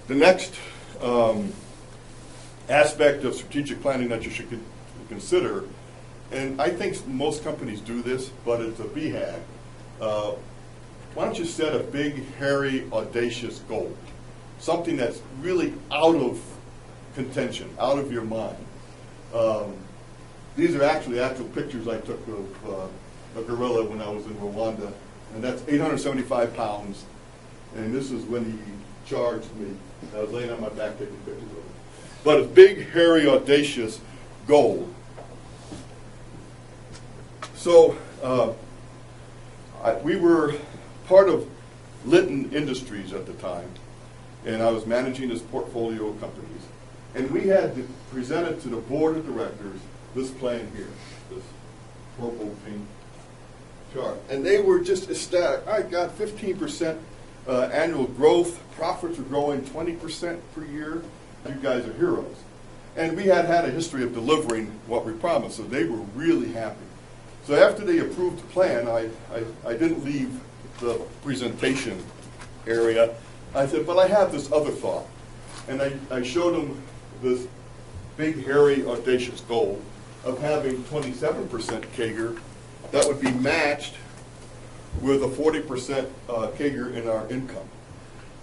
The next aspect of strategic planning that you should consider, and I think most companies do this, but it's a BHAG. Why don't you set a big, hairy, audacious goal? Something that's really out of contention, out of your mind. These are actual pictures I took of a gorilla when I was in Rwanda, and that's 875 pounds. And this is when he charged me. I was laying on my back taking pictures of him. But a big, hairy, audacious goal. So we were part of Litton Industries at the time, and I was managing this portfolio of companies. And we had presented to the board of directors this plan here, this purple pink chart. And they were just ecstatic. I got 15% annual growth. Profits are growing 20% per year. You guys are heroes. And we had a history of delivering what we promised, so they were really happy. So after they approved the plan, I didn't leave the presentation area. I said, but I have this other thought. And I showed them this big, hairy, audacious goal of having 27% CAGR that would be matched with a 40% CAGR in our income.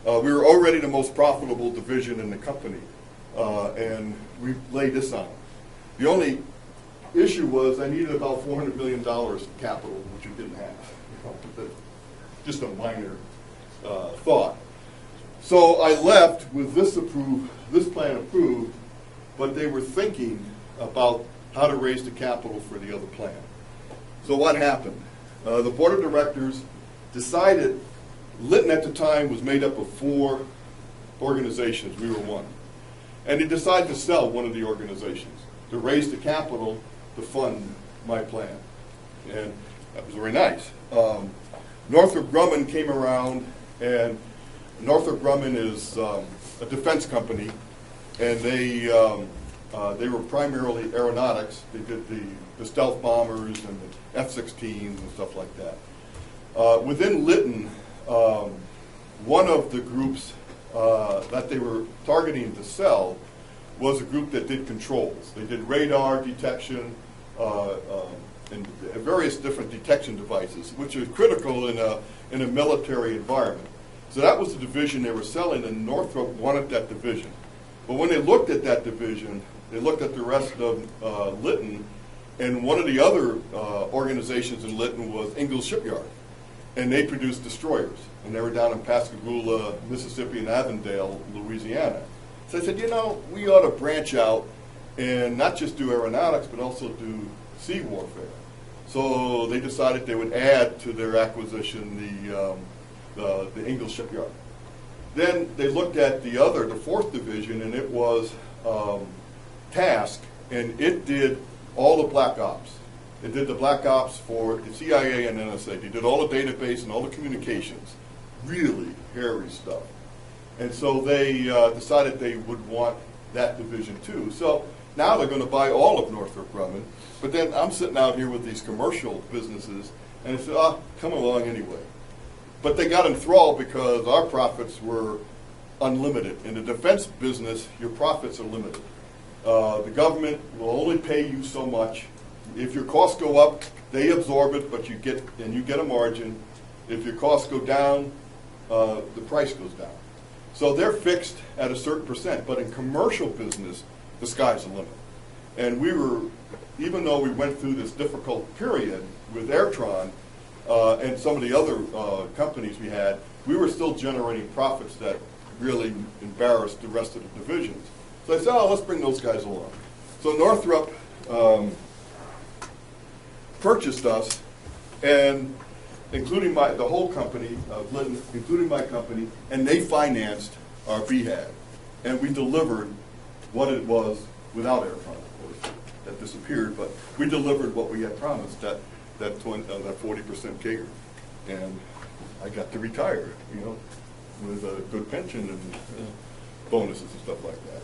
We were already the most profitable division in the company, and we laid this on. The only issue was I needed about $400 million capital, which we didn't have. Just a minor thought. So I left with this plan approved, but they were thinking about how to raise the capital for the other plan. So what happened? The board of directors decided, Litton at the time was made up of 4 organizations, we were one. And they decided to sell one of the organizations to raise the capital to fund my plan. And that was very nice. Northrop Grumman came around, and Northrop Grumman is a defense company, and they were primarily aeronautics. They did the stealth bombers and the F-16s and stuff like that. Within Litton, one of the groups that they were targeting to sell was a group that did controls. They did radar detection and various different detection devices, which are critical in a military environment. So that was the division they were selling, and Northrop wanted that division. But when they looked at that division, they looked at the rest of Litton, and one of the other organizations in Litton was Ingalls Shipyard. And they produced destroyers. And they were down in Pascagoula, Mississippi, and Avondale, Louisiana. So I said, you know, we ought to branch out and not just do aeronautics, but also do sea warfare. So they decided they would add to their acquisition the Ingalls Shipyard. Then they looked at the 4th division, and it was Task, and it did all the black ops. It did the black ops for the CIA and NSA. They did all the database and all the communications. Really hairy stuff. And so they decided they would want that division too. So now they're going to buy all of Northrop Grumman. But then I'm sitting out here with these commercial businesses, and I said, oh, come along anyway. But they got enthralled because our profits were unlimited. In the defense business, your profits are limited. The government will only pay you so much. If your costs go up, they absorb it, but you get a margin. If your costs go down, the price goes down. So they're fixed at a certain percent. But in commercial business, the sky's the limit. And we were, even though we went through this difficult period with Airtron and some of the other companies we had, we were still generating profits that really embarrassed the rest of the divisions. So I said, oh, let's bring those guys along. So Northrop purchased us, and including the whole company of Litton, including my company, and they financed our BHAG. And we delivered what it was without Airtron, of course. That disappeared, but we delivered what we had promised, that 40% CAGR. And I got to retire, you know, with a good pension and bonuses and stuff like that.